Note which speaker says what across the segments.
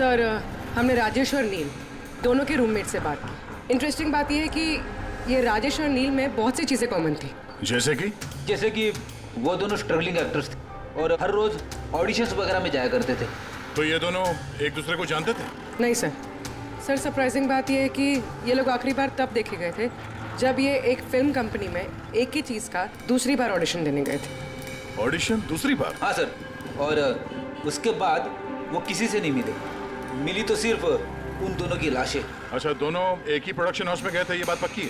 Speaker 1: Sir हमने राजेश और नील दोनों के रूममेट से बात की। इंटरेस्टिंग बात यह है कि ये राजेश और नील में बहुत सी चीज़ें कॉमन थी।
Speaker 2: जैसे कि वो दोनों स्ट्रगलिंग एक्टर्स थे और हर रोज ऑडिशंस वगैरह में जाया करते थे।
Speaker 3: तो ये दोनों एक दूसरे को जानते थे?
Speaker 1: नहीं सर। सर सरप्राइजिंग बात यह है कि ये लोग आखिरी बार तब देखे गए थे जब ये एक फिल्म कंपनी में एक ही चीज़ का दूसरी बार ऑडिशन देने गए थे।
Speaker 3: ऑडिशन दूसरी बार?
Speaker 2: हाँ सर। और उसके बाद वो किसी से नहीं मिले। मिली तो सिर्फ उन दोनों की लाशें।
Speaker 3: अच्छा, दोनों एक ही प्रोडक्शन हाउस में गए थे, ये बात पक्की है?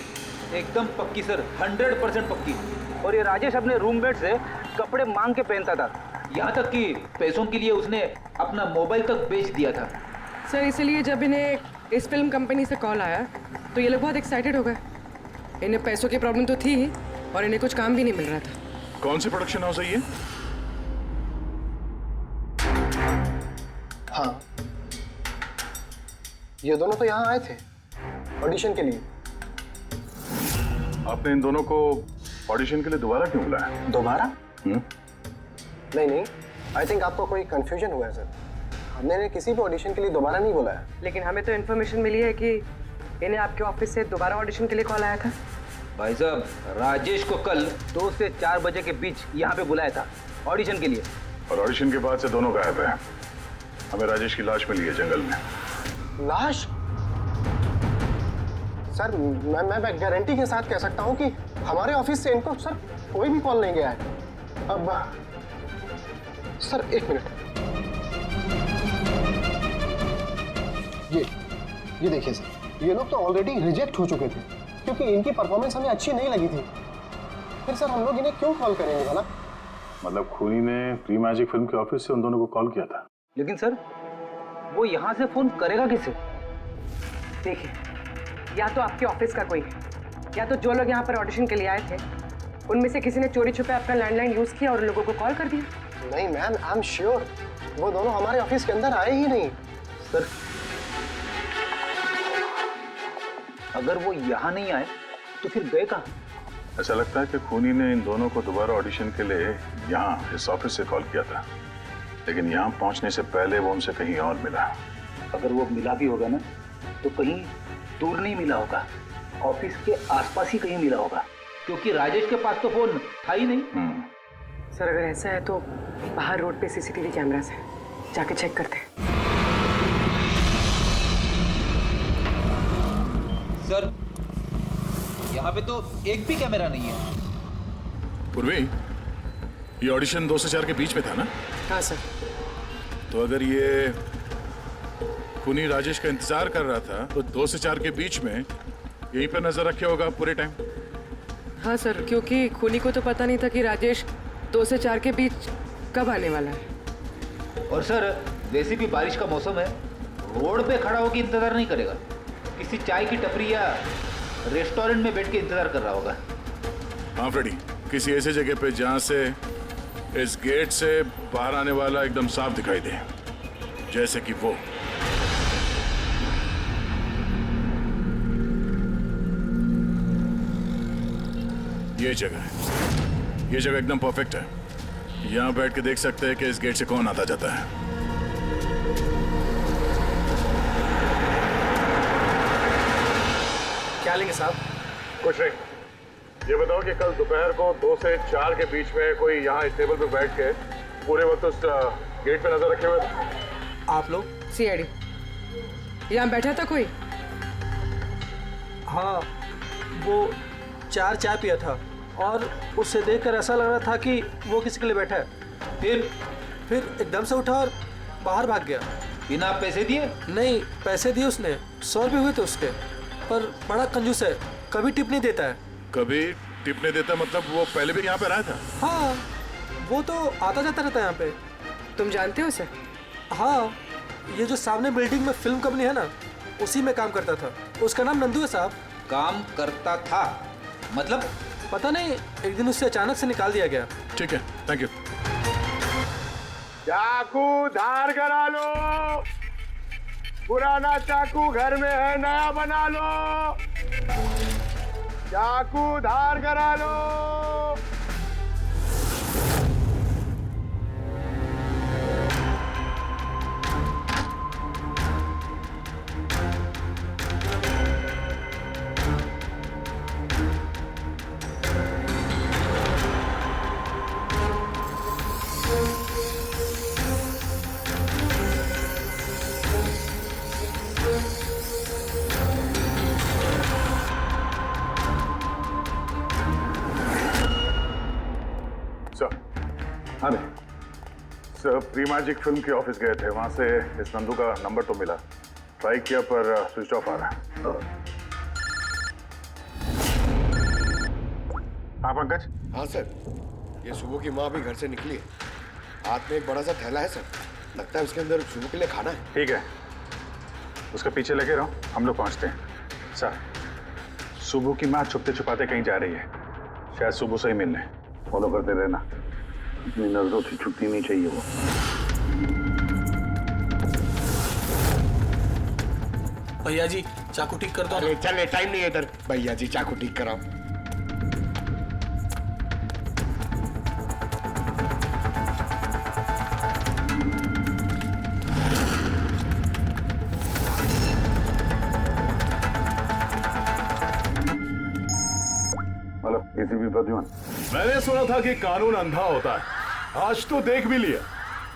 Speaker 2: एकदम पक्की सर, 100% पक्की। और ये राजेश अपने रूममेट से कपड़े मांग के पहनता था, यहाँ तक कि पैसों के लिए उसने अपना मोबाइल तक बेच दिया था।
Speaker 1: सर इसलिए जब इन्हें इस फिल्म कंपनी से कॉल आया तो ये लोग बहुत एक्साइटेड हो गए। इन्हें पैसों की प्रॉब्लम तो थी ही और इन्हें कुछ काम भी नहीं मिल रहा था।
Speaker 3: कौन सी प्रोडक्शन हाउस है ये?
Speaker 4: हाँ, ये दोनों तो यहाँ आए थे ऑडिशन के लिए।
Speaker 3: आपने इन दोनों को ऑडिशन के लिए दोबारा क्यों बुलाया?
Speaker 4: दोबारा? नहीं नहीं, आई थिंक आपको कोई कंफ्यूजन हुआ है सर। हमने इन्हें किसी भी ऑडिशन के लिए दोबारा नहीं बुलाया।
Speaker 1: लेकिन हमें तो इन्फॉर्मेशन मिली है कि इन्हें आपके ऑफिस से दोबारा ऑडिशन के लिए कॉल आया था।
Speaker 2: भाई साहब, राजेश को कल 2 से 4 बजे के बीच यहाँ पे बुलाया था ऑडिशन के लिए।
Speaker 3: और ऑडिशन के बाद से दोनों गायब है। हमें राजेश की लाश मिली है जंगल में।
Speaker 4: लाश? सर मैं गारंटी के साथ कह सकता हूँ कि हमारे ऑफिस से इनको सर कोई भी कॉल नहीं गया है। अब सर एक मिनट, ये देखिए सर, ये लोग तो ऑलरेडी रिजेक्ट हो चुके थे क्योंकि इनकी परफॉर्मेंस हमें अच्छी नहीं लगी थी। फिर सर हम लोग इन्हें क्यों कॉल करेंगे भला?
Speaker 3: मतलब खूनी ने प्री मैजिक फिल्म के ऑफिस से उन दोनों को कॉल किया था।
Speaker 2: लेकिन सर वो यहाँ से फोन करेगा किसे?
Speaker 1: देखिए, या तो आपके ऑफिस का कोई है, या तो जो लोग यहाँ पर ऑडिशन के लिए आए थे उनमें से किसी ने चोरी छुपे आपका लैंडलाइन यूज किया और उन लोगों को कॉल कर दिया।
Speaker 4: नहीं मैम, आई एम श्योर वो दोनों हमारे ऑफिस के अंदर आए ही नहीं।
Speaker 2: सर अगर वो यहाँ नहीं आए तो फिर गए कहाँ?
Speaker 3: ऐसा लगता है कि खूनी ने इन दोनों को दोबारा ऑडिशन के लिए यहाँ इस ऑफिस से कॉल किया था, लेकिन यहाँ पहुँचने से पहले वो उनसे कहीं और मिला।
Speaker 2: अगर वो मिला भी होगा ना तो कहीं दूर नहीं मिला होगा, ऑफिस के आसपास ही कहीं मिला होगा, क्योंकि राजेश के पास तो फोन था ही नहीं।
Speaker 1: सर अगर ऐसा है तो बाहर रोड पे सीसीटीवी कैमरास है, जाके चेक करते हैं।
Speaker 2: सर यहाँ पे तो एक भी कैमरा नहीं है।
Speaker 3: पूर्वी, ये ऑडिशन 2 से 4 के बीच में था ना?
Speaker 1: हाँ सर।
Speaker 3: तो अगर ये खूनी राजेश का इंतजार कर रहा था तो 2 से 4 के बीच में यहीं पर नजर रखे होगा पूरे टाइम।
Speaker 1: हाँ सर, क्योंकि खूनी को तो पता नहीं था कि राजेश 2 से 4 के बीच कब आने वाला है।
Speaker 2: और सर वैसे भी बारिश का मौसम है, रोड पे खड़ा होकर इंतजार नहीं करेगा, किसी चाय की टपरी या रेस्टोरेंट में बैठ के इंतजार कर रहा होगा।
Speaker 3: हाँ फ्रेडी, किसी ऐसे जगह पे जहाँ से इस गेट से बाहर आने वाला एकदम साफ दिखाई दे, जैसे कि वो। ये जगह है, ये जगह एकदम परफेक्ट है। यहाँ बैठ के देख सकते हैं कि इस गेट से कौन आता जाता है।
Speaker 4: क्या लेंगे साहब?
Speaker 3: कुछ नहीं, ये बताओ कि कल दोपहर को 2 से 4 के बीच में कोई यहाँ इस टेबल पे बैठ के पूरे वक्त उस गेट पे नजर रखे हुए थे?
Speaker 4: आप लोग?
Speaker 1: सीआईडी यहाँ बैठा था कोई?
Speaker 5: हाँ, वो 4 चाय पिया था और उससे देखकर ऐसा लग रहा था कि वो किसी के लिए बैठा है। फिर एकदम से उठा और बाहर भाग गया।
Speaker 2: बिना पैसे दिए?
Speaker 5: नहीं, पैसे दिए उसने, 100 रुपये हुए थे उसके, पर बड़ा कंजूस है, कभी टिप नहीं देता है।
Speaker 3: कभी टिप नहीं देता मतलब वो पहले भी यहाँ पे रहा था?
Speaker 5: हाँ, वो तो आता जाता रहता है यहाँ पे।
Speaker 1: तुम जानते हो सर?
Speaker 5: हाँ, ये जो सामने बिल्डिंग में फिल्म कंपनी है ना, उसी में काम करता था। उसका नाम नंदू है साहब।
Speaker 2: काम करता था मतलब?
Speaker 5: पता नहीं, एक दिन उससे अचानक से निकाल दिया गया।
Speaker 3: ठीक है, थैंक यू।
Speaker 6: चाकू धार करा लो, पुराना चाकू घर में है, नया बना लो। चाकू धार करा लो।
Speaker 3: सर
Speaker 2: हाँ
Speaker 3: सर प्री मैजिक फिल्म के ऑफिस गए थे, वहां से इस नंदू का नंबर तो मिला, ट्राई किया पर स्विच ऑफ आ रहा है। हाँ पंकज।
Speaker 6: हाँ सर, ये सुबह की माँ भी घर से निकली है, हाथ में एक बड़ा सा थैला है सर, लगता है उसके अंदर सुबह के लिए खाना है।
Speaker 3: ठीक है, उसके पीछे लगे रहो, हम लोग पहुंचते हैं। सर सुबह की माँ छुपते छुपाते कहीं जा रही है, शायद सुबह से ही मिलने। फॉलो करते रहना, अपनी नजरों से छुट्टी नहीं चाहिए वो।
Speaker 5: भैया जी चाकू ठीक कर दो।
Speaker 6: अरे चल, टाइम नहीं है इधर। भैया जी चाकू ठीक कराओ।
Speaker 3: मतलब एसीपी प्रद्युमन,
Speaker 7: मैंने सुना था कि कानून अंधा होता है, आज तो देख भी लिया।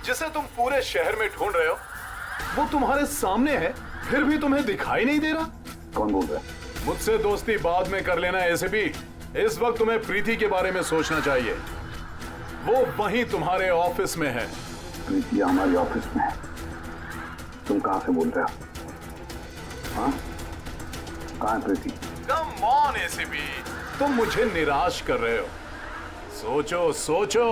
Speaker 7: जिसे तुम पूरे शहर में ढूंढ रहे हो वो तुम्हारे सामने है, फिर भी तुम्हें दिखाई नहीं दे रहा।
Speaker 3: कौन बोल रहा है?
Speaker 7: मुझसे दोस्ती बाद में कर लेना एसीपी, इस वक्त तुम्हें प्रीति के बारे में सोचना चाहिए। वो वहीं तुम्हारे ऑफिस में है।
Speaker 3: प्रीति हमारे ऑफिस में है? तुम कहां से बोल रहे हो? हाँ, कहां है प्रीति?
Speaker 7: कम ऑन एसीपी, तुम मुझे निराश कर रहे हो। सोचो सोचो।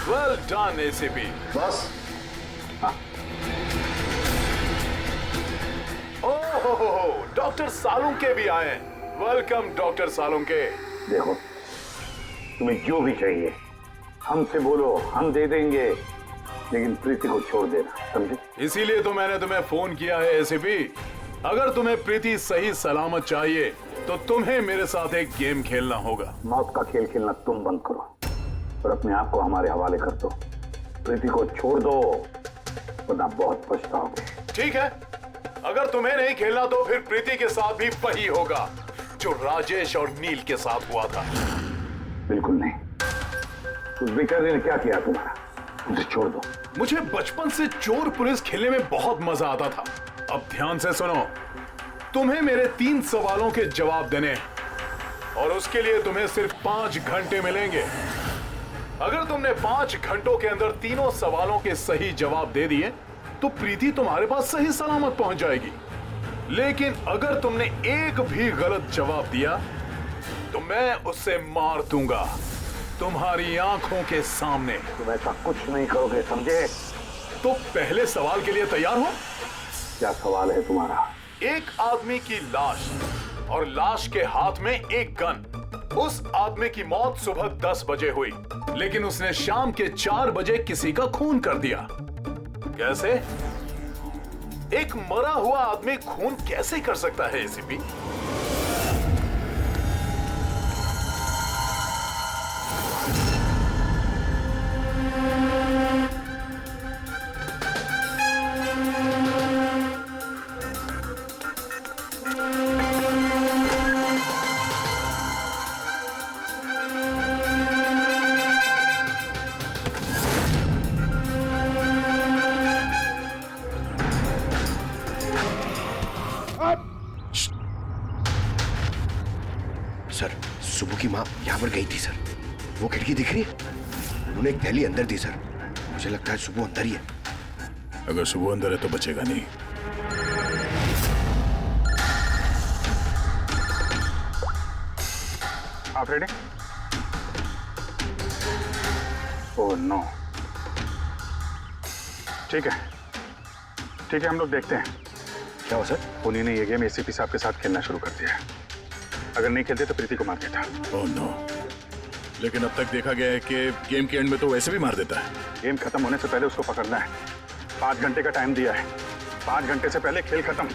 Speaker 7: Well done ACP.
Speaker 3: बस
Speaker 7: ओह, डॉक्टर सालुंके भी आए हैं। Welcome doctor Salunke.
Speaker 3: देखो, तुम्हें जो भी चाहिए हमसे बोलो, हम दे देंगे, लेकिन प्रीति को छोड़ देना, समझे?
Speaker 7: इसीलिए तो मैंने तुम्हें फोन किया है एसीपी। अगर तुम्हें प्रीति सही सलामत चाहिए तो तुम्हें मेरे साथ एक गेम खेलना होगा।
Speaker 3: मौत का खेल खेलना तुम बंद करो और अपने आप को हमारे हवाले कर दो। प्रीति को छोड़ दो, वरना बहुत पछताओगे।
Speaker 7: ठीक है, अगर तुम्हें नहीं खेलना तो फिर प्रीति के साथ भी वही होगा जो राजेश और नील के साथ हुआ था।
Speaker 3: बिल्कुल नहीं। उस बेचारे ने क्या किया तुम्हारा? उसे छोड़ दो।
Speaker 7: मुझे बचपन से चोर पुलिस खेलने में बहुत मजा आता था। अब ध्यान से सुनो, तुम्हें मेरे 3 सवालों के जवाब देने हैं और उसके लिए तुम्हें सिर्फ 5 घंटे मिलेंगे। अगर तुमने 5 घंटों के अंदर तीनों सवालों के सही जवाब दे दिए तो प्रीति तुम्हारे पास सही सलामत पहुंच जाएगी। लेकिन अगर तुमने एक भी गलत जवाब दिया तो मैं उससे मार दूंगा तुम्हारी आंखों के सामने।
Speaker 3: तुम ऐसा कुछ नहीं करोगे, समझे?
Speaker 7: तो पहले सवाल के लिए तैयार हो?
Speaker 3: क्या सवाल है तुम्हारा?
Speaker 7: एक आदमी की लाश और लाश के हाथ में एक गन। उस आदमी की मौत सुबह 10 बजे हुई, लेकिन उसने शाम के 4 बजे किसी का खून कर दिया। कैसे? एक मरा हुआ आदमी खून कैसे कर सकता है एसीपी?
Speaker 6: सर, सुबह की माँ यहाँ पर गई थी सर। वो खिड़की दिख रही है? उन्होंने एक थैली अंदर दी सर। मुझे लगता है सुबह अंदर ही है।
Speaker 7: अगर सुबह अंदर है तो बचेगा नहीं।
Speaker 3: आप रेडी? Oh no. ठीक है, ठीक है, हम लोग देखते हैं।
Speaker 6: क्या हो सर?
Speaker 3: उन्हीं ने ये गेम एसीपी साहब के साथ खेलना शुरू कर दिया है। अगर नहीं खेलते तो प्रीति को मार देता।
Speaker 7: Oh no. लेकिन अब तक देखा गया है कि गेम के एंड में तो वैसे भी मार देता है।
Speaker 3: गेम खत्म होने से पहले उसको पकड़ना है। 5 घंटे का टाइम दिया है, 5 घंटे से पहले खेल खत्म।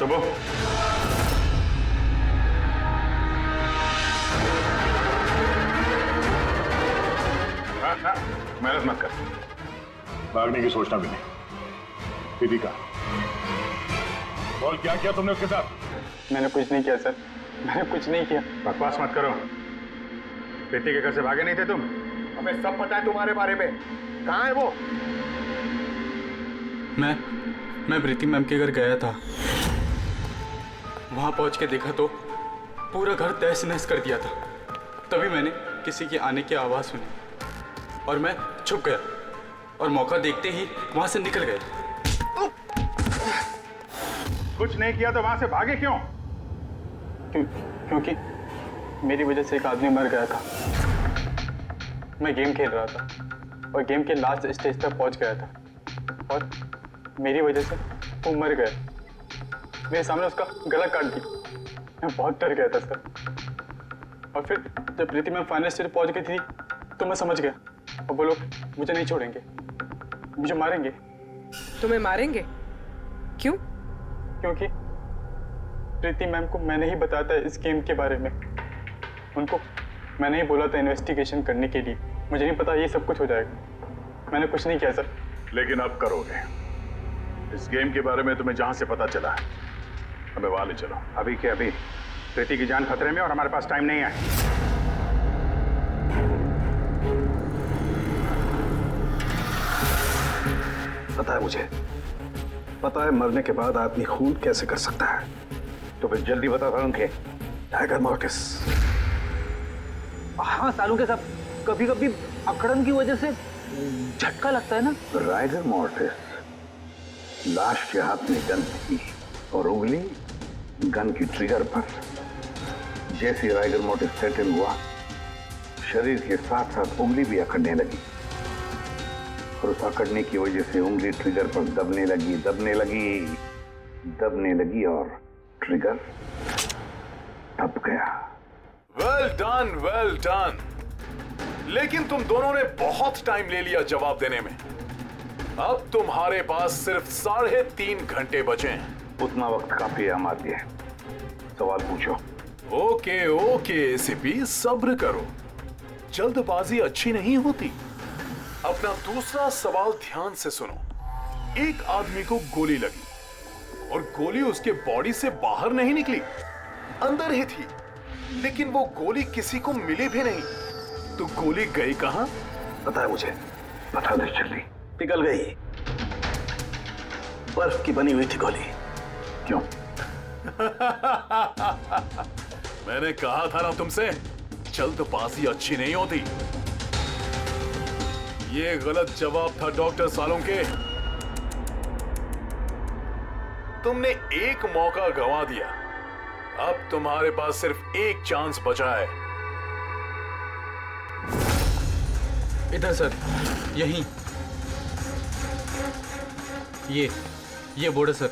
Speaker 3: सुबह मेहनत मत कर।
Speaker 7: भागने की सोचना भी नहीं। दीदी का बोल, क्या किया तुमने उसके साथ?
Speaker 8: मैंने कुछ नहीं किया सर, मैंने कुछ नहीं किया।
Speaker 3: बकवास मत करो। प्रीति के घर से भागे नहीं थे तुम?
Speaker 4: हमें सब पता है तुम्हारे बारे में। कहाँ है वो?
Speaker 8: मैं प्रीति मैम के घर गया था। वहां पहुंच के देखा तो पूरा घर तहस नहस कर दिया था। तभी मैंने किसी के आने की आवाज सुनी और मैं छुप गया और मौका देखते ही वहां से निकल गया।
Speaker 3: कुछ नहीं किया तो वहां से भागे क्यों?
Speaker 8: क्योंकि मेरी वजह से एक आदमी मर गया था। मैं गेम खेल रहा था और गेम के लास्ट स्टेज तक पहुंच गया था और मेरी वजह से वो मर गया। मेरे सामने उसका गला काट दी। मैं बहुत डर गया था सर। और फिर जब प्रीति मैम फाइनल स्टेज पहुंच गई थी तो मैं समझ गया और वो लोग मुझे नहीं छोड़ेंगे, मुझे मारेंगे।
Speaker 1: तुम्हें मारेंगे? क्यों?
Speaker 8: क्योंकि प्रीति मैम को मैंने ही बताया था इस गेम के बारे में। उनको मैंने ही बोला था इन्वेस्टिगेशन करने के लिए। मुझे नहीं पता ये सब कुछ हो जाएगा। मैंने कुछ नहीं किया सर।
Speaker 3: लेकिन अब करोगे। इस गेम के बारे में तुम्हें जहां से पता चला हमें वहां ले चलो। अभी के अभी प्रीति की जान खतरे में और हमारे पास टाइम नहीं है।
Speaker 9: पता है मुझे, पता है मरने के बाद आदमी खून कैसे कर सकता है।
Speaker 3: तो फिर जल्दी बता उनके।
Speaker 9: Tiger mortis.
Speaker 2: हाँ सालों के साथ कभी कभी अकड़न की वजह से झटका लगता है ना।
Speaker 9: टाइगर मॉर्टिस, लाश के हाथ में गन थी और उंगली गन की ट्रिगर पर। जैसे टाइगर मॉर्टिस सेटल हुआ, शरीर के साथ साथ उंगली भी अकड़ने लगी और उस अकड़ने की वजह से उंगली ट्रिगर पर दबने लगी और ट्रिगर दब गया।
Speaker 7: Well done. लेकिन तुम दोनों ने बहुत टाइम ले लिया जवाब देने में। अब तुम्हारे पास सिर्फ 3.5 घंटे बचे हैं।
Speaker 9: उतना वक्त काफी है हमारे लिए। सवाल पूछो।
Speaker 7: ओके एसीपी, सब्र करो। जल्दबाजी अच्छी नहीं होती। अपना दूसरा सवाल ध्यान से सुनो। एक आदमी को गोली लगी और गोली उसके बॉडी से बाहर नहीं निकली, अंदर ही थी। लेकिन वो गोली किसी को मिली भी नहीं। तो गोली गई कहां?
Speaker 9: पता है मुझे, पता नहीं चली, पिघल गई। बर्फ की बनी हुई थी गोली। क्यों?
Speaker 7: मैंने कहा था ना तुमसे, जल्दबाजी अच्छी नहीं होती। ये गलत जवाब था डॉक्टर सालोंके। तुमने एक मौका गंवा दिया। अब तुम्हारे पास सिर्फ एक चांस बचा है।
Speaker 8: इधर सर, यहीं। ये बोर्ड है सर।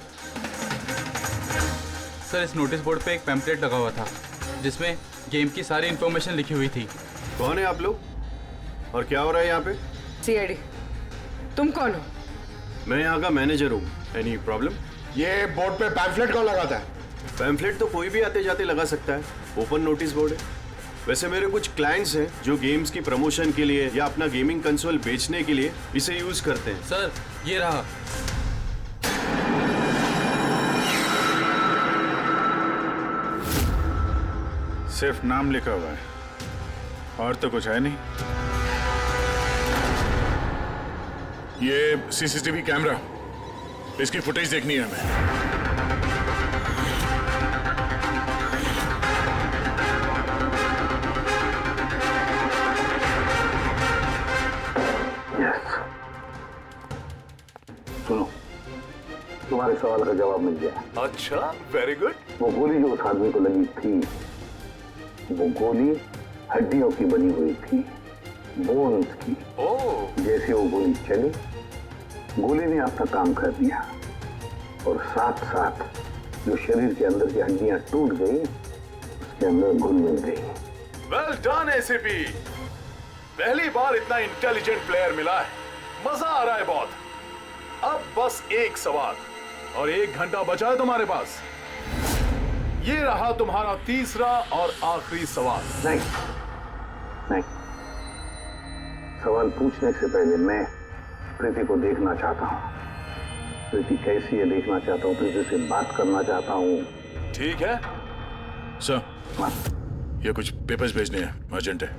Speaker 8: सर, इस नोटिस बोर्ड पे एक पैम्पलेट लगा हुआ था जिसमें गेम की सारी इंफॉर्मेशन लिखी हुई थी।
Speaker 6: कौन है आप लोग और क्या हो रहा है यहाँ पे?
Speaker 1: सीआईडी। तुम कौन हो?
Speaker 6: मैं यहाँ का मैनेजर हूँ। Any problem?
Speaker 4: ये बोर्ड पे पैम्फलेट कौन लगाता है?
Speaker 6: पैम्फलेट तो कोई भी आते जाते लगा सकता है। ओपन नोटिस बोर्ड है। वैसे मेरे कुछ क्लाइंट्स हैं जो गेम्स की प्रमोशन के लिए या अपना गेमिंग कंसोल बेचने के लिए इसे यूज करते हैं।
Speaker 8: सर, ये रहा।
Speaker 3: सिर्फ नाम लिखा हुआ है और तो कुछ है नहीं।
Speaker 7: ये सीसीटीवी कैमरा, इसकी फुटेज देखनी है हमें।
Speaker 9: सुनो, तुम्हारे सवाल का जवाब मिल गया।
Speaker 7: अच्छा, वेरी गुड।
Speaker 9: वो गोली जो उस आदमी को लगी थी, वो गोली हड्डियों की बनी हुई थी, बोन्स की। जैसे वो गोली चली, गोली ने अपना काम कर दिया और साथ साथ जो शरीर के अंदर की हड्डियां टूट गई, उसके अंदर घुल मिल गई।
Speaker 7: वेल डन एसीपी, पहली बार इतना इंटेलिजेंट प्लेयर मिला है। मजा आ रहा है बहुत। अब बस एक सवाल, और 1 घंटा बचा है तुम्हारे पास। ये रहा तुम्हारा तीसरा और आखिरी सवाल।
Speaker 9: नहीं नहीं, सवाल पूछने से पहले मैं प्रीति को देखना चाहता हूँ। प्रीति कैसी है देखना चाहता हूँ, प्रीति से बात करना चाहता हूँ।
Speaker 7: ठीक है
Speaker 3: सर,
Speaker 9: हाँ,
Speaker 3: ये कुछ पेपर्स भेजने हैं, अर्जेंट है।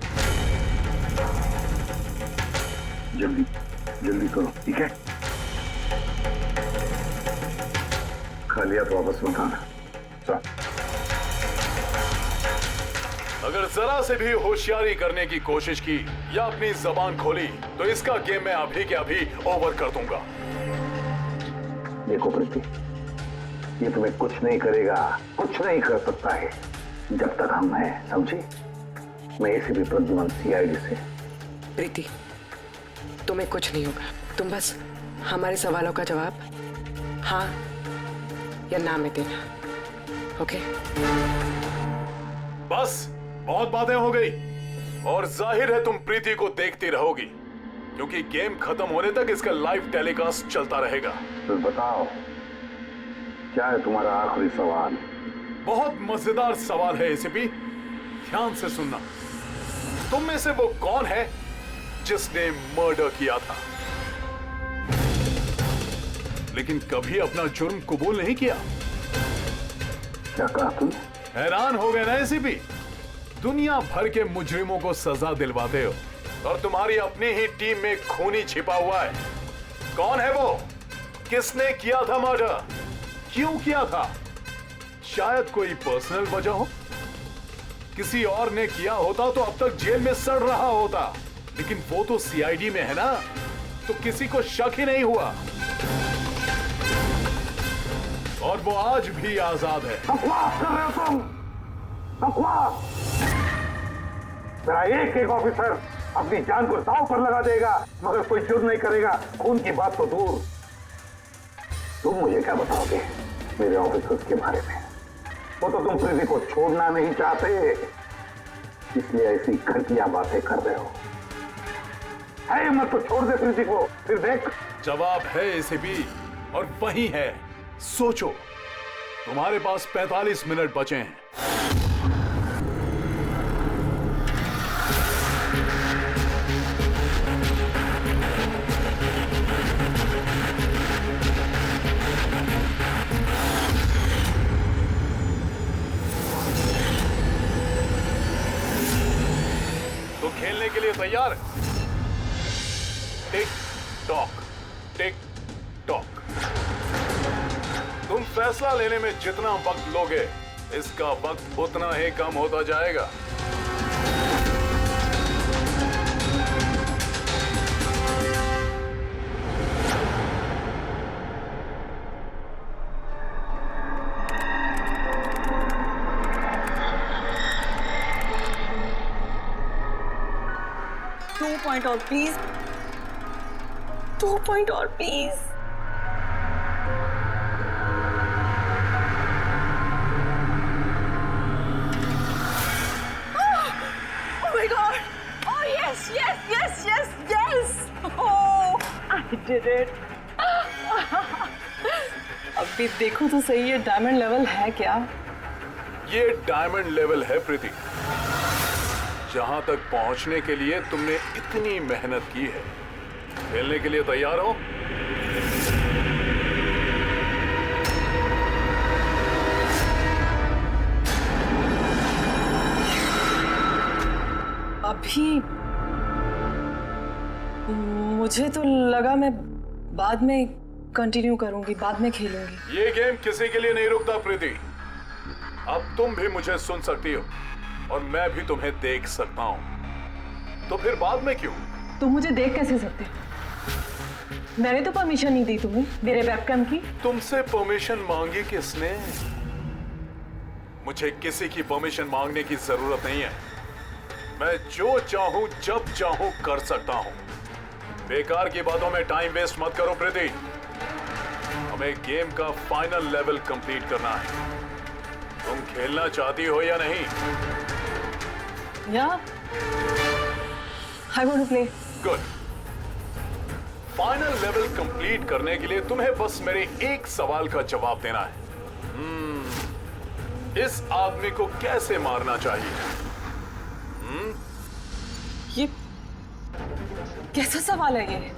Speaker 9: जल्दी जल्दी करो, ठीक है? खाली हाथ वापस मत आना।
Speaker 3: सर,
Speaker 7: अगर जरा से भी होशियारी करने की कोशिश की या अपनी जबान खोली तो इसका गेम मैं अभी के अभी ओवर कर दूंगा।
Speaker 9: देखो प्रीति, ये तुम्हें कुछ नहीं करेगा, कुछ नहीं कर सकता है जब तक हम हैं, समझे? मैं एसीपी प्रद्युमन सीआईडी से।
Speaker 1: प्रीति, तुम्हें कुछ नहीं होगा। तुम बस हमारे सवालों का जवाब हाँ या ना में देना, ओके?
Speaker 7: बस बहुत बातें हो गई और जाहिर है तुम प्रीति को देखती रहोगी क्योंकि गेम खत्म होने तक इसका लाइव टेलीकास्ट चलता रहेगा।
Speaker 9: तो बताओ, क्या है तुम्हारा आखिरी सवाल?
Speaker 7: बहुत मजेदार सवाल है एसीपी, ध्यान से सुनना। तुम में से वो कौन है जिसने मर्डर किया था लेकिन कभी अपना जुर्म कबूल नहीं किया?
Speaker 9: क्या कहा तुम?
Speaker 7: हैरान हो गए ना एसीपी? दुनिया भर के मुजरिमों को सजा दिलवाते हो और तुम्हारी अपनी ही टीम में खूनी छिपा हुआ है। कौन है वो? किसने किया था मर्डर? क्यों किया था? शायद कोई पर्सनल वजह हो। किसी और ने किया होता तो अब तक जेल में सड़ रहा होता, लेकिन वो तो सीआईडी में है ना, तो किसी को शक ही नहीं हुआ और वो आज भी आजाद है।
Speaker 9: बकवास कर रहे हो तुम, बकवास! मेरा एक एक ऑफिसर अपनी जान को दांव पर लगा देगा मगर कोई जुर्म नहीं करेगा। खून की बात तो दूर, तुम मुझे क्या बताओगे मेरे ऑफिसर्स के बारे में? वो तो तुम प्रीति को छोड़ना नहीं चाहते, इसलिए ऐसी घटिया बातें कर रहे हो। है मत तो छोड़ दे प्रीति को, फिर देख।
Speaker 7: जवाब है एसीपी और वही है। सोचो, तुम्हारे पास 45 मिनट बचे हैं। तो खेलने के लिए तैयार? Tick tock, tick tock. तुम फैसला लेने में जितना वक्त लोगे, इसका वक्त उतना ही कम होता जाएगा।
Speaker 10: Two point और प्लीज, 2 point और please. Oh my God! Oh yes, yes, yes, yes, yes! Oh, I did it! अभी देखो तो सही, ये डायमंड लेवल है क्या?
Speaker 7: ये डायमंड लेवल है प्रीति, जहां तक पहुंचने के लिए तुमने इतनी मेहनत की है। खेलने के लिए तैयार हो?
Speaker 10: अभी मुझे तो लगा मैं बाद में कंटिन्यू करूंगी, बाद में खेलूंगी।
Speaker 7: ये गेम किसी के लिए नहीं रुकता प्रीति। अब तुम भी मुझे सुन सकती हो और मैं भी तुम्हें देख सकता हूं, तो फिर बाद में क्यों?
Speaker 10: तुम मुझे देख कैसे सकते? मैंने तो परमिशन नहीं दी तुम्हें मेरे वेबकैम की।
Speaker 7: तुमसे परमिशन मांगी किसने? मुझे किसी की परमिशन मांगने की जरूरत नहीं है। मैं जो चाहूं जब चाहूं कर सकता हूं। बेकार की बातों में टाइम वेस्ट मत करो प्रीति। हमें गेम का फाइनल लेवल कंप्लीट करना है। तुम खेलना चाहती हो या नहीं?
Speaker 10: या I want to play.
Speaker 7: Good. Final level complete करने के लिए तुम्हें बस मेरे एक सवाल का जवाब देना है। इस आदमी को कैसे मारना चाहिए?
Speaker 10: ये कैसा सवाल है ये?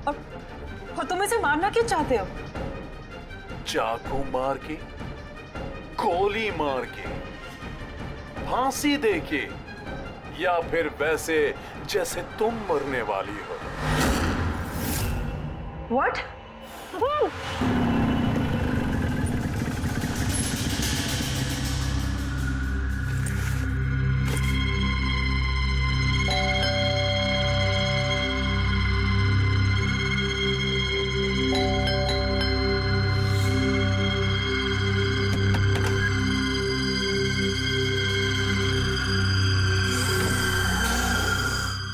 Speaker 10: और तुम इसे मारना क्यों चाहते हो?
Speaker 7: चाकू मार के, गोली मार के, फांसी दे के, या फिर वैसे जैसे तुम मरने वाली हो।
Speaker 10: What?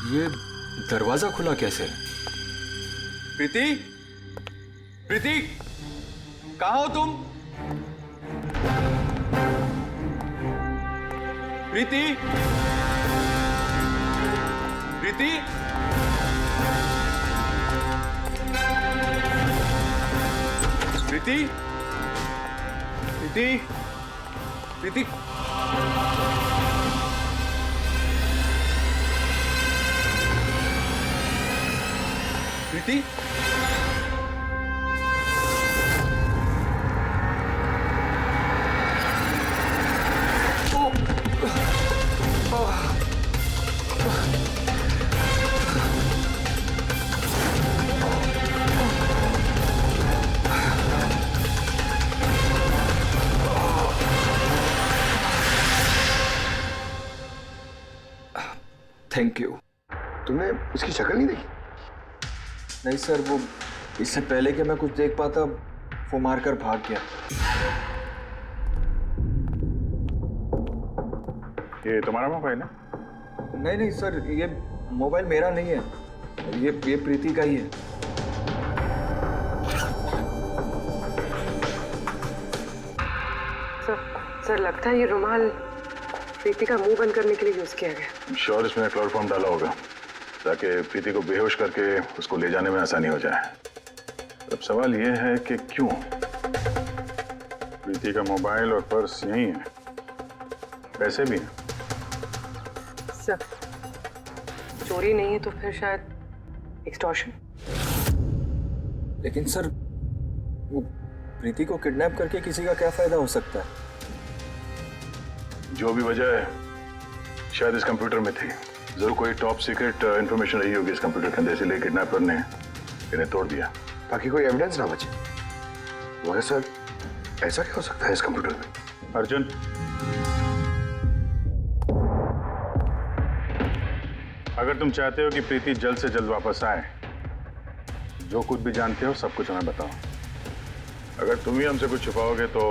Speaker 11: ये दरवाजा खुला कैसे?
Speaker 12: प्रीति, प्रीति, कहाँ हो तुम? प्रीति, प्रीति, प्रीति, प्रीति, प्रीति, प्रीति,
Speaker 11: थैंक यू।
Speaker 9: तुमने उसकी शक्ल नहीं देखी?
Speaker 11: नहीं सर, वो इससे पहले कि मैं कुछ देख पाता वो मारकर भाग गया।
Speaker 3: ये तुम्हारा मोबाइल है?
Speaker 11: नहीं नहीं सर, ये मोबाइल मेरा नहीं है, ये प्रीति का ही है।
Speaker 1: सर लगता है ये रुमाल प्रीति का मुंह बंद करने के लिए यूज किया गया।
Speaker 3: श्योर इसमें क्लोरोफॉर्म डाला होगा ताकि प्रीति को बेहोश करके उसको ले जाने में आसानी हो जाए। अब सवाल ये है कि क्यों? प्रीति का मोबाइल और पर्स यहीं है, पैसे भी हैं।
Speaker 1: सर चोरी नहीं है तो फिर शायद एक्सटॉर्शन।
Speaker 11: लेकिन सर वो प्रीति को किडनैप करके किसी का क्या फायदा हो सकता है?
Speaker 3: जो भी वजह है शायद इस कंप्यूटर में थी। जरूर कोई टॉप सीक्रेट इंफॉर्मेशन रही होगी इस कंप्यूटर के अंदर, इसलिए किडनैपर ने इन्हें तोड़ दिया
Speaker 9: ताकि कोई एविडेंस ना बचे। मगर सर ऐसा क्या हो सकता है इस कंप्यूटर में?
Speaker 3: अर्जुन, अगर तुम चाहते हो कि प्रीति जल्द से जल्द वापस आए, जो कुछ भी जानते हो सब कुछ हमें बताओ। अगर तुम ही हमसे कुछ छुपाओगे तो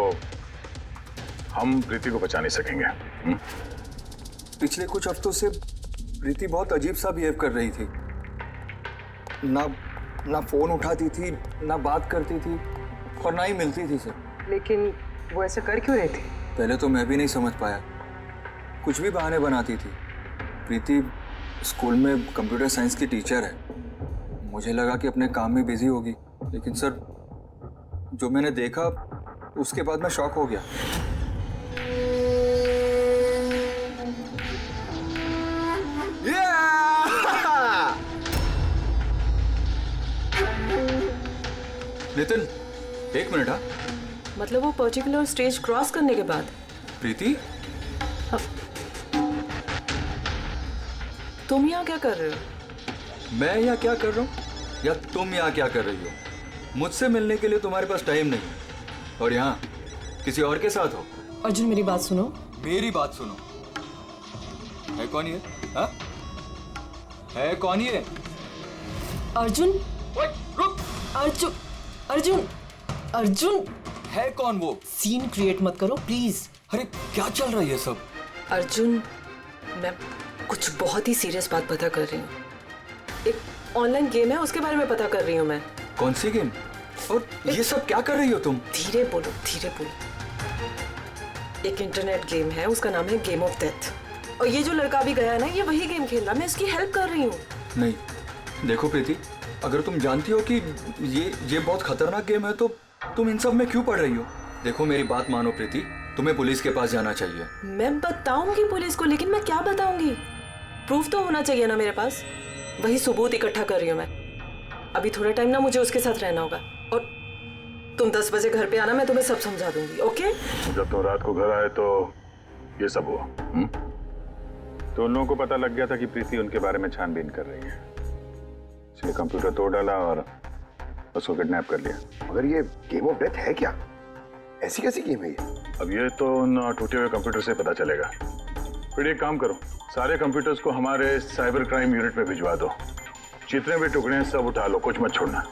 Speaker 3: हम प्रीति को बचा नहीं सकेंगे।
Speaker 11: पिछले कुछ हफ्तों से प्रीति बहुत अजीब सा बिहेव कर रही थी। ना फोन उठाती थी, ना बात करती थी और ना ही मिलती थी सर।
Speaker 1: लेकिन वो ऐसा कर क्यों रही थी?
Speaker 11: पहले तो मैं भी नहीं समझ पाया, कुछ भी बहाने बनाती थी। प्रीति स्कूल में कंप्यूटर साइंस की टीचर है, मुझे लगा कि अपने काम में बिजी होगी, लेकिन सर जो मैंने देखा उसके बाद मैं शॉक हो गया। नितिन एक मिनट। हाँ
Speaker 10: मतलब वो पर्टिकुलर स्टेज क्रॉस करने के बाद?
Speaker 11: प्रीति,
Speaker 10: तुम यहाँ क्या कर रहे हो?
Speaker 11: मैं यहाँ क्या कर रहा हूँ या तुम यहाँ क्या कर रही हो? मुझसे मिलने के लिए तुम्हारे पास टाइम नहीं और यहाँ किसी और के साथ हो।
Speaker 10: अर्जुन मेरी बात सुनो।
Speaker 11: मेरी बात सुनो। है कौन ये? हाँ? है कौन ये?
Speaker 10: अर्जुन।
Speaker 11: रुक।
Speaker 10: अर्जुन अर्जुन अर्जुन
Speaker 11: है कौन वो?
Speaker 10: सीन क्रिएट मत करो प्लीज।
Speaker 11: अरे क्या चल रहा है ये सब?
Speaker 10: अर्जुन मैं कुछ बहुत ही सीरियस बात पता कर रही हूँ। एक ऑनलाइन गेम है उसके बारे में पता कर रही हूँ मैं।
Speaker 11: कौन सी गेम? और ये सब क्या कर रही हो तुम?
Speaker 10: धीरे बोलो धीरे बोलो। एक इंटरनेट गेम है, उसका नाम है गेम ऑफ डेथ, और ये जो लड़का भी गया है ना, ये वही गेम खेल रहा है। मैं इसकी हेल्प कर रही हूँ।
Speaker 11: नहीं देखो प्रीति, अगर तुम जानती हो कि ये बहुत खतरनाक गेम है तो तुम इन सब में क्यों पड़ रही हो? देखो मेरी बात मानो प्रीति, तुम्हें पुलिस के पास जाना चाहिए।
Speaker 10: मैं बताऊंगी पुलिस को, लेकिन मैं क्या बताऊंगी? प्रूफ तो होना चाहिए ना मेरे पास। वही सबूत इकट्ठा कर रही हूँ मैं। अभी थोड़ा टाइम ना मुझे उसके साथ रहना होगा, और तुम 10 बजे घर पे आना, मैं तुम्हें सब समझा दूंगी। ओके?
Speaker 3: जब तुम रात को घर आए तो ये सब हुआ। तो उन लोगों को पता लग गया था कि प्रीति उनके बारे में छानबीन कर रही है, इसलिए कंप्यूटर तोड़ डाला और उसको किडनैप कर लिया।
Speaker 9: मगर ये गेम ऑफ डेथ है क्या? ऐसी कैसी गेम है ये?
Speaker 3: अब ये तो उन टूटे हुए कंप्यूटर से पता चलेगा। फिर एक काम करो, सारे कंप्यूटर्स को हमारे साइबर क्राइम यूनिट में भिजवा दो। जितने भी टुकड़े हैं सब उठा लो, कुछ मत छोड़ना।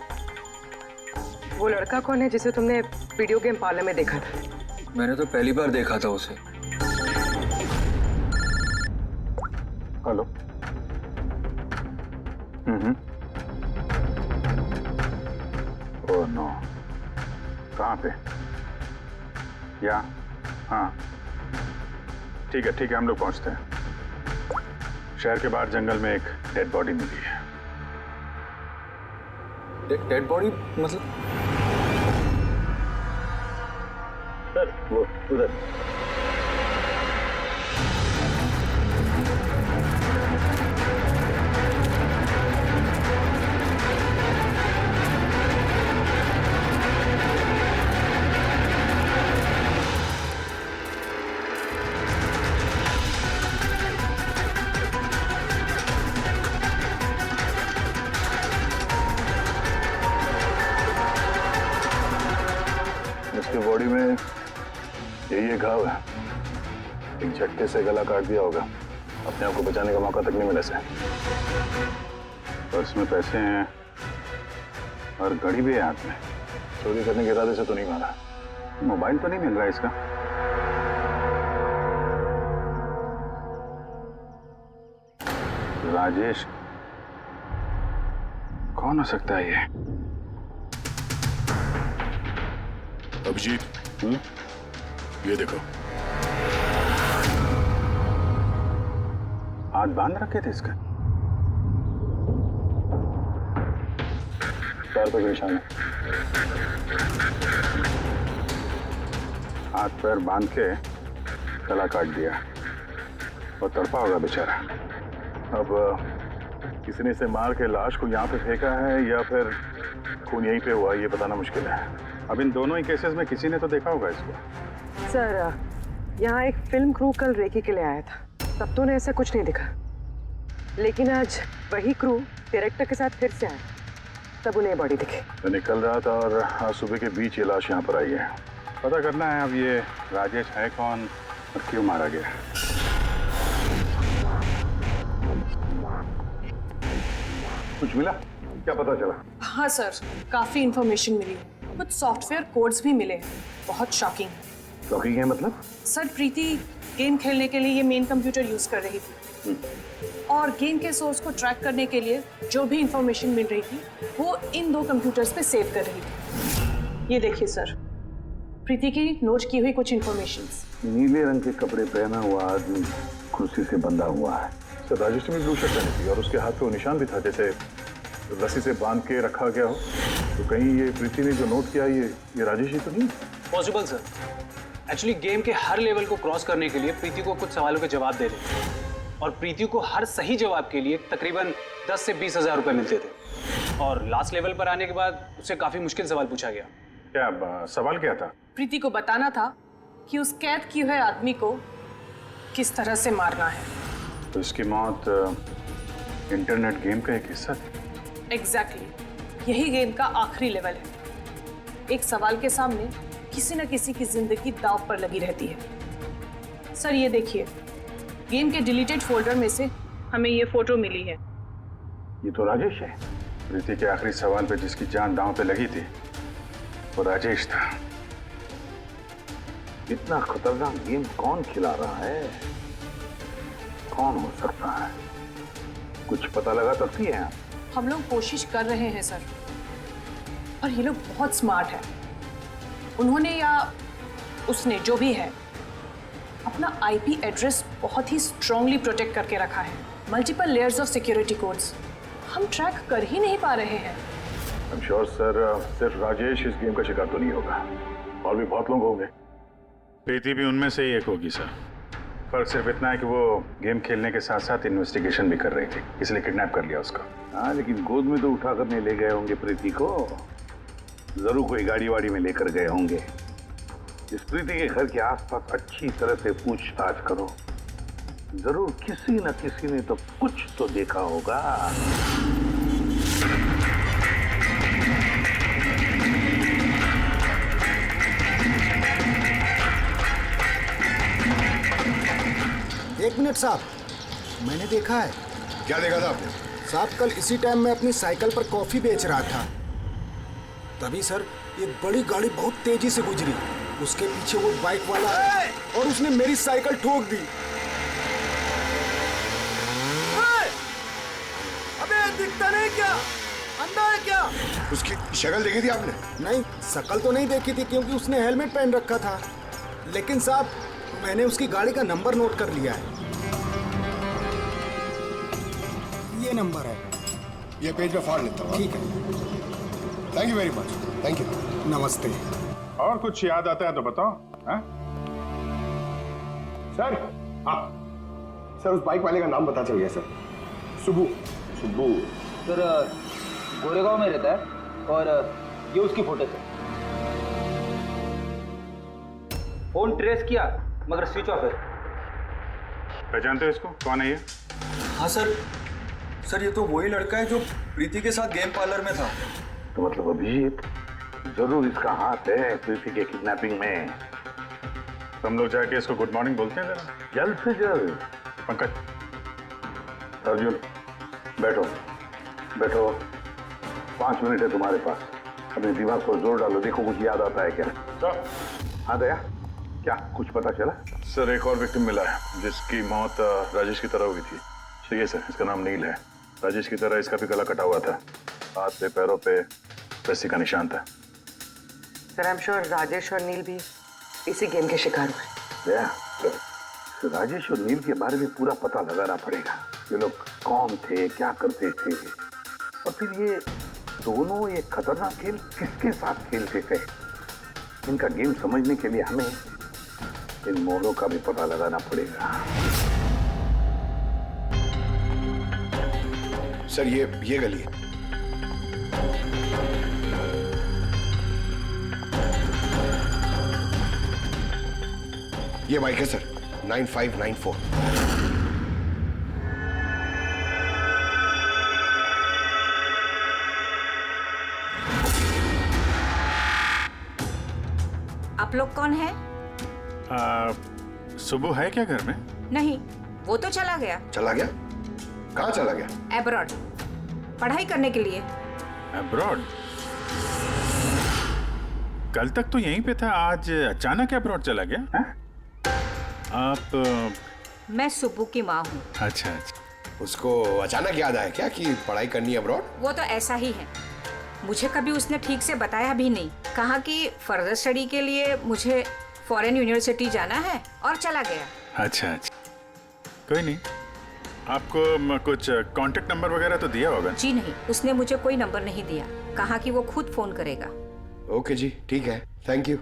Speaker 1: वो लड़का कौन है जिसे तुमने वीडियो गेम पार्लर में देखा था?
Speaker 11: मैंने तो पहली बार देखा था उसे।
Speaker 3: हेलो। ओह नो, कहाँ पे? या हाँ ठीक है हम लोग पहुंचते हैं। शहर के बाहर जंगल में एक डेड बॉडी मिली है।
Speaker 11: डेड बॉडी मतलब?
Speaker 9: सर वो उधर।
Speaker 3: उसकी बॉडी में यही घाव है, एक झटके से गला काट दिया होगा। अपने आप को बचाने का मौका तक नहीं मिला से। पर्स में पैसे हैं और घड़ी भी है हाथ में। चोरी करने के इरादे से तो नहीं मारा। मोबाइल तो नहीं मिल रहा इसका। राजेश कौन हो सकता है ये?
Speaker 7: अभिजीत, ये देखो।
Speaker 3: हाथ बांध रखे थे इसका। पैर पे निशान है। हाथ पैर बांध के गला काट दिया और तड़पा होगा बेचारा। अब किसी ने इसे मार के लाश को यहाँ पे फेंका है या फिर खून यहीं पे हुआ, ये बताना मुश्किल है। अब इन दोनों ही केसेस में किसी ने तो देखा होगा इसको।
Speaker 1: सर, यहाँ एक फिल्म क्रू कल रेकी के लिए आया था, तब तो उन्हें ऐसा कुछ नहीं दिखा। लेकिन आज वही क्रू डायरेक्टर के साथ फिर से आया, तब उन्हें बॉडी दिखी।
Speaker 3: मैं निकल रहा था और आज सुबह के बीच ये लाश यहाँ पर आई है। पता करना है अब ये राजेश है कौन और क्यों मारा गया। कुछ मिला? क्या पता चला?
Speaker 13: हाँ सर, काफी इंफॉर्मेशन मिली है। कुछ सॉफ्टवेयर कोड्स भी मिले हैं, बहुत शॉकिंग।
Speaker 3: शॉकिंग है मतलब?
Speaker 13: सर, प्रीति गेम खेलने के लिए ये मेन कंप्यूटर यूज कर रही थी और गेम के सोर्स को ट्रैक करने के लिए जो भी इंफॉर्मेशन मिल रही थी वो इन 2 कंप्यूटर्स पे सेव कर रही थी। ये देखिए सर, प्रीति की नोट की हुई कुछ इंफॉर्मेशंस।
Speaker 9: नीले रंग के कपड़े पहना हुआ आदमी कुर्सी से बंधा हुआ है।
Speaker 3: सर, राजेश ने ब्लू शर्ट पहनी थी और उसके हाथ पे वो निशान भी था, जैसे रस्सी से बांध के रखा गया हो। तो कहीं ये प्रीति ने जो नोट किया ये राजेश ही तो नहीं?
Speaker 8: Possible sir. एक्चुअली गेम के हर लेवल को क्रॉस करने के लिए प्रीति को कुछ सवालों के जवाब दे रहे और प्रीति को हर सही जवाब के लिए तकरीबन 10 से 20 हज़ार रुपए मिलते थे। और लास्ट लेवल पर आने के बाद उससे काफी मुश्किल सवाल पूछा गया।
Speaker 3: क्या सवाल क्या था?
Speaker 13: प्रीति को बताना था कि उस कैद किए हुए आदमी को किस तरह से मारना है।
Speaker 3: तो इसकी मौत इंटरनेट गेम का एक हिस्सा थी?
Speaker 13: एग्जैक्टली, यही गेम का आखिरी लेवल है। एक सवाल के सामने किसी न किसी की जिंदगी दांव पर लगी रहती है। सर ये देखिए, गेम के डिलीटेड फोल्डर में से हमें ये फोटो मिली है।
Speaker 3: ये तो राजेश है। प्रीति के आखिरी सवाल पे जिसकी जान दांव पे लगी थी वो राजेश था।
Speaker 9: इतना खतरनाक गेम कौन खिला रहा है? कौन हो सकता है? कुछ पता लगा सकती है?
Speaker 13: हम लोग कोशिश कर रहे हैं सर, और ये लोग बहुत स्मार्ट है। उन्होंने या उसने जो भी है अपना आईपी एड्रेस बहुत ही स्ट्रांगली प्रोटेक्ट करके रखा है। Multiple layers of security codes, हम ट्रैक कर ही नहीं पा रहे हैं।
Speaker 3: I'm sure, सर सिर्फ राजेश इस गेम का शिकार तो नहीं होगा, और भी बहुत लोग होंगे। प्रीति भी उनमें से ही एक होगी सर। फर्क सिर्फ इतना है कि वो गेम खेलने के साथ साथ इन्वेस्टिगेशन भी कर रही थी, इसलिए किडनैप कर लिया उसका।
Speaker 9: हाँ, लेकिन गोद में तो उठा कर नहीं ले गए होंगे प्रीति को, जरूर कोई गाड़ी वाड़ी में लेकर गए होंगे। इस प्रीति के घर के आसपास अच्छी तरह से पूछताछ करो, जरूर किसी न किसी ने तो कुछ तो देखा होगा।
Speaker 14: एक मिनट साहब, मैंने देखा है।
Speaker 15: क्या देखा था आपने?
Speaker 14: साहब कल इसी टाइम मैं अपनी साइकिल पर कॉफी बेच रहा था, तभी सर एक बड़ी गाड़ी बहुत तेजी से गुजरी, उसके पीछे वो बाइक वाला है और उसने मेरी साइकिल ठोक दी।
Speaker 15: अबे दिखता नहीं क्या? अंधा है क्या? उसकी शक्ल देखी थी आपने?
Speaker 14: नहीं, शक्ल तो नहीं देखी थी क्योंकि उसने हेलमेट पहन रखा था, लेकिन साहब मैंने उसकी गाड़ी का नंबर नोट कर लिया है। ये नंबर है।
Speaker 15: ये पेज में फाड़ लेता हूँ।
Speaker 14: ठीक है,
Speaker 15: thank you very much. Thank you.
Speaker 14: नमस्ते।
Speaker 3: और कुछ याद आता है तो बताओ। हाँ
Speaker 15: सर, हाँ सर, उस बाइक वाले का नाम पता चल गया सर। सुबू। सुबू
Speaker 2: सर गोरेगांव में रहता है, और ये उसकी फोटो है। फोन ट्रेस किया मगर स्विच ऑफ है।
Speaker 3: पहचानते हो इसको? कौन है ये?
Speaker 11: हाँ सर ये तो वही लड़का है जो प्रीति के साथ गेम पार्लर में था।
Speaker 9: तो मतलब अभिजीत जरूर इसका हाथ है प्रीति के किडनैपिंग में।
Speaker 3: हम लोग जाके इसको गुड मॉर्निंग बोलते हैं जरा,
Speaker 9: जल्द से जल्द।
Speaker 3: पंकज,
Speaker 9: अर्जुन बैठो बैठो, 5 मिनट है तुम्हारे पास, अपने दिमाग पर जोर डालो, देखो कुछ याद आता है क्या।
Speaker 3: सर।
Speaker 9: हाँ दया, क्या कुछ पता चला?
Speaker 3: सर एक और विक्टिम मिला है जिसकी मौत राजेश की तरह हुई थी। ठीक है सर, इसका नाम नील है। राजेश की तरह इसका भी गला कटा हुआ था, हाथ पे पैरों पे रस्सी का निशान था।
Speaker 1: Sir I am sure Rajesh और नील भी इसी गेम के शिकार हुए।
Speaker 9: दया, राजेश और नील के बारे में पूरा पता लगाना पड़ेगा। ये लोग कौन थे, क्या करते थे, और फिर ये दोनों ये खतरनाक खेल किसके साथ खेलते थे। इनका गेम समझने के लिए हमें इन मोड़ों का भी पता लगाना पड़ेगा।
Speaker 15: सर ये गली है। ये बाइक है सर, 9594।
Speaker 16: आप लोग कौन है?
Speaker 3: सुबह है क्या घर में?
Speaker 16: नहीं, वो तो चला गया।
Speaker 15: चला गया? कहाँ चला गया?
Speaker 16: एब्रॉड, पढ़ाई करने के लिए।
Speaker 3: एब्रॉड? कल तक तो यहीं पे था, आज अचानक एब्रॉड चला गया? आप?
Speaker 16: मैं सुब्बू की माँ हूँ।
Speaker 3: अच्छा।
Speaker 15: उसको अचानक याद आया क्या कि पढ़ाई करनी है अब्रॉड?
Speaker 16: वो तो ऐसा ही है, मुझे कभी उसने ठीक से बताया भी नहीं। कहा कि फर्दर स्टडी के लिए मुझे फॉरेन यूनिवर्सिटी जाना है और चला गया।
Speaker 3: अच्छा, कोई नहीं। आपको कुछ कांटेक्ट नंबर वगैरह तो दिया होगा?
Speaker 16: जी नहीं, उसने मुझे कोई नंबर नहीं दिया, कहा कि वो खुद फोन करेगा।
Speaker 15: ओके जी, ठीक है, थैंक यू।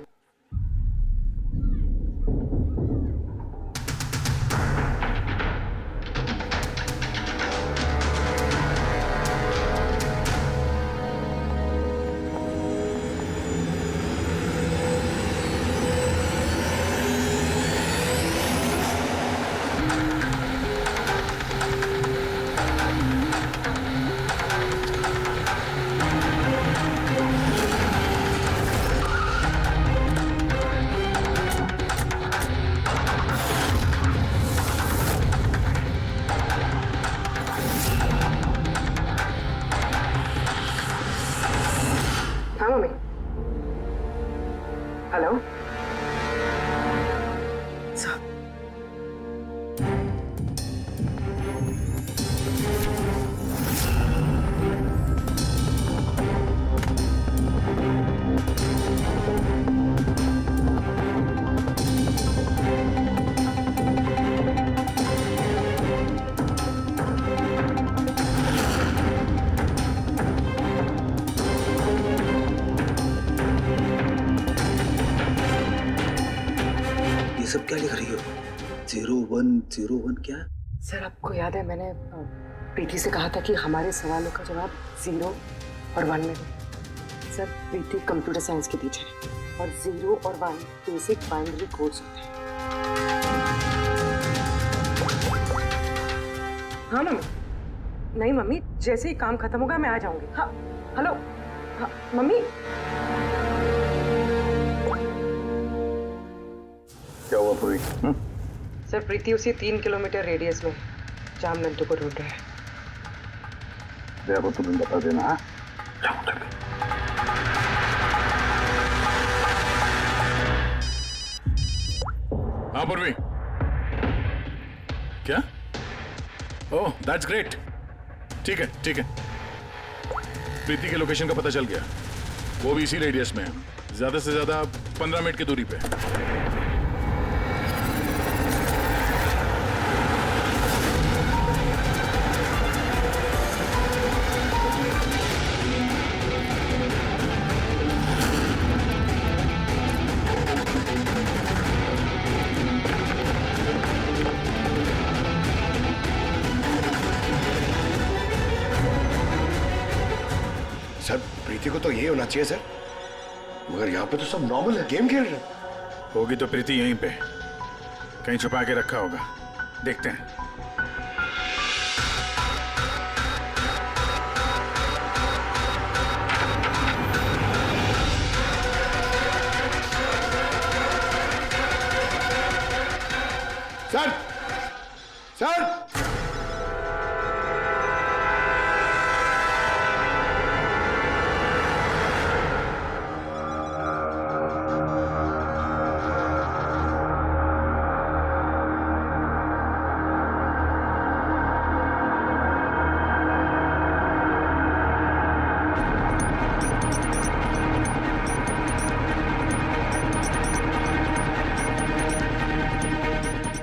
Speaker 11: सब क्या लिख रही हो? 0101 क्या?
Speaker 1: सर आपको याद है मैंने प्रीति से कहा था कि हमारे सवालों का जवाब 0 और 1 में दे। सर प्रीति कंप्यूटर साइंस की टीचर है और 0 और 1 बेसिक बाइनरी कोड्स होते हैं। हाँ मम्मी। नहीं मम्मी, जैसे ही काम खत्म होगा मैं आ जाऊंगी। हाँ हेलो। हाँ मम्मी।
Speaker 3: क्या हुआ पूरी?
Speaker 1: सर प्रीति उसी 3 किलोमीटर रेडियस में जहाँ नंदू को ढूंढ रहे हैं।
Speaker 3: देखो तुम्हें बता देना। हाँ
Speaker 7: हाँ पूर्वी, क्या? Oh that's great. ठीक है ठीक है, प्रीति के लोकेशन का पता चल गया। वो भी इसी रेडियस में है, ज्यादा से ज्यादा 15 मिनट की दूरी पे।
Speaker 15: सर प्रीति को तो यही होना चाहिए सर, मगर यहाँ पे तो सब नॉर्मल है, गेम खेल रहे हैं।
Speaker 7: होगी तो प्रीति यहीं पे कहीं छुपा के रखा होगा, देखते हैं।
Speaker 15: सर सर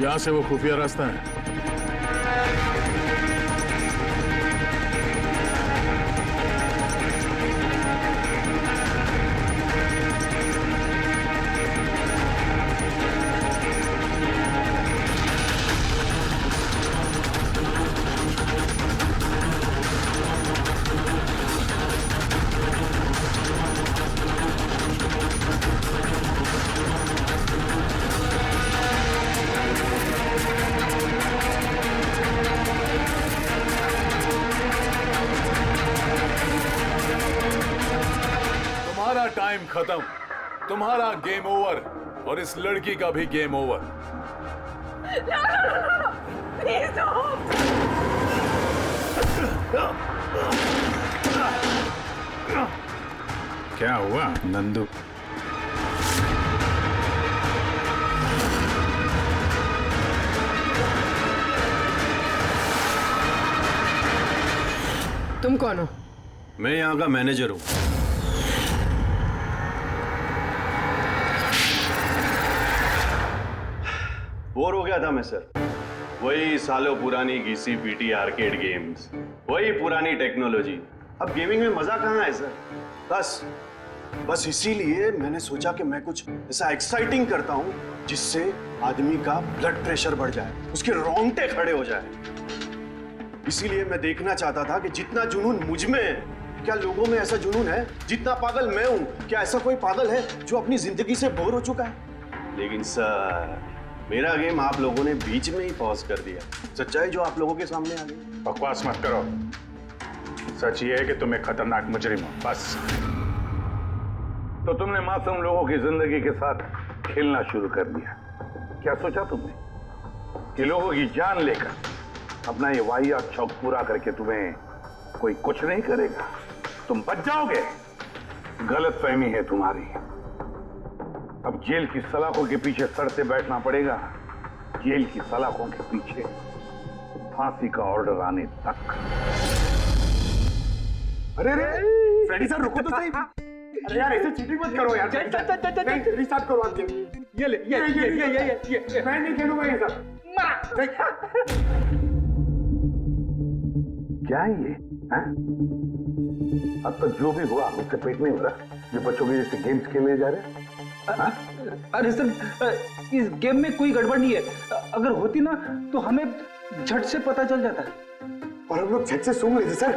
Speaker 7: यहां से वो खुफिया रास्ता है। टाइम खत्म, तुम्हारा गेम ओवर और इस लड़की का भी गेम ओवर। क्या हुआ नंदू?
Speaker 1: तुम कौन हो?
Speaker 6: मैं यहाँ का मैनेजर हूँ। बोर हो गया था मैं सर, वही सालों पुरानी घिसी पीटी आर्केड गेम्स, वही पुरानी टेक्नोलॉजी। अब गेमिंग में मजा कहाँ है सर? बस इसीलिए मैंने सोचा कि मैं कुछ ऐसा एक्साइटिंग करता हूँ जिससे आदमी का ब्लड प्रेशर बढ़ जाए, उसके रोंगटे खड़े हो जाए। इसीलिए मैं देखना चाहता था कि जितना जुनून मुझ में है, क्या लोगों में ऐसा जुनून है? जितना पागल मैं हूं, क्या ऐसा कोई पागल है जो अपनी जिंदगी से बोर हो चुका है? लेकिन सर, मेरा गेम आप लोगों ने बीच में ही पॉज कर दिया। सच्चाई जो आप लोगों के सामने आ गई।
Speaker 3: बकवास मत करो, सच ये है कि तुम एक खतरनाक मुजरिम हो, बस।
Speaker 7: तो तुमने मासूम लोगों की जिंदगी के साथ खेलना शुरू कर दिया। क्या सोचा तुमने कि लोगों की जान लेकर अपना ये वाहियात शौक पूरा करके तुम्हें कोई कुछ नहीं करेगा? तुम बच जाओगे। गलत फहमी है तुम्हारी। अब जेल की सलाखों के पीछे सड़ते बैठना पड़ेगा, जेल की सलाखों के पीछे फांसी का ऑर्डर आने तक।
Speaker 15: अरे फ्रेडी सर रुको तो सही। अरे यार ऐसे चीटिंग मत करो यार। रिस्टार्ट करो आप गेम। ये ले ये मैं नहीं खेलूंगा ये सब।
Speaker 3: क्या है ये? अब तक जो भी हुआ उससे पेट नहीं भरा। ये बच्चों के जैसे गेम्स खेले जा रहे हैं।
Speaker 2: अरे सर, इस गेम में कोई गड़बड़ नहीं है। अगर होती ना तो हमें झट से पता चल जाता।
Speaker 15: और हम लोग झट से सूंघ लेते सर,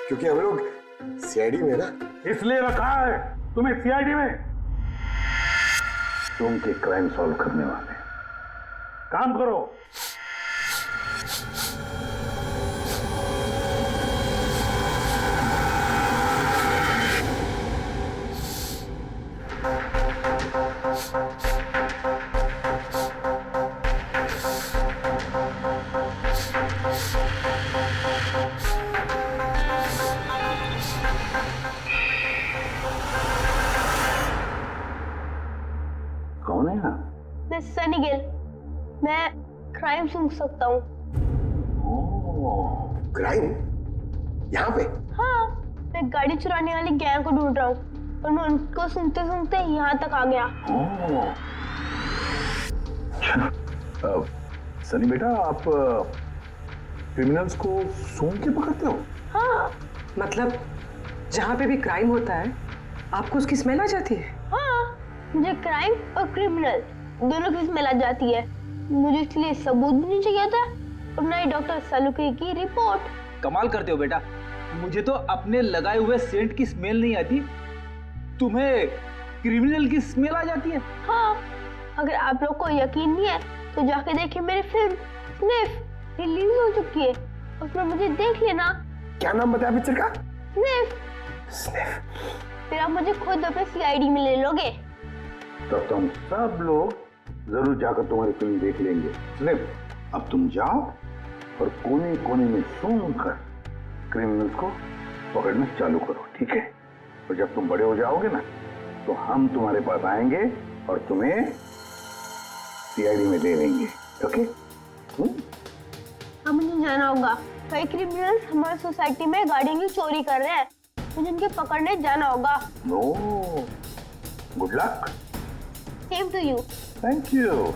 Speaker 15: क्योंकि हम लोग सीआईडी में ना।
Speaker 3: इसलिए रखा है तुम्हें सीआईडी में, तुम के क्राइम सॉल्व करने वाले। काम करो।
Speaker 9: कौन है आप?
Speaker 17: मैं सनी गिल, मैं क्राइम सूंघ सकता हूँ।
Speaker 15: क्राइम? यहाँ पे?
Speaker 17: हाँ, मैं गाड़ी चुराने वाली गैंग को ढूंढ रहा हूँ और मैं उनको सुनते सुनते यहाँ तक आ गया।
Speaker 3: सनी बेटा, आप क्रिमिनल्स को सूंघ के पकड़ते हो?
Speaker 17: हाँ।
Speaker 1: मतलब जहाँ पे भी क्राइम होता है आपको उसकी स्मेल आ जाती है?
Speaker 17: हाँ, मुझे क्राइम और क्रिमिनल दोनों की स्मेल आ जाती है। मुझे इसलिए सबूत भी नहीं चाहिए था और ना ही डॉक्टर सालुके की रिपोर्ट।
Speaker 2: कमाल करते हो बेटा, मुझे तो अपने लगाए हुए सेंट की स्मेल नहीं आती, तुम्हें क्रिमिनल की स्मेल आ जाती है।
Speaker 17: हाँ, अगर आप लोग को यकीन नहीं है तो जाके देखिए मेरी फिल्म स्निफ रिलीज हो चुकी है, उसमें मुझे देख लेना।
Speaker 15: क्या नाम बताया पिक्चर का?
Speaker 17: स्निफ। फिर आप मुझे खुद अपने सीआईडी में ले लोगे।
Speaker 9: तब तुम सब लोग जरूर जाकर तुम्हारी फिल्म देख लेंगे। स्निफ, अब तुम जाओ और कोने कोने में सूंघ कर क्रिमिनल्स को पकड़ना चालू करो, ठीक है? और जब तुम बड़े हो जाओगे ना तो हम तुम्हारे पास आएंगे और तुम्हें सीआईडी में ले लेंगे, ओके?
Speaker 17: अब मुझे जाना होगा, कई क्रिमिनल्स हमारी सोसाइटी में गाड़ियों की चोरी कर रहे हैं, मुझे उनके पकड़ने जाना होगा।
Speaker 9: No, good luck.
Speaker 17: Same to you.
Speaker 9: Thank you.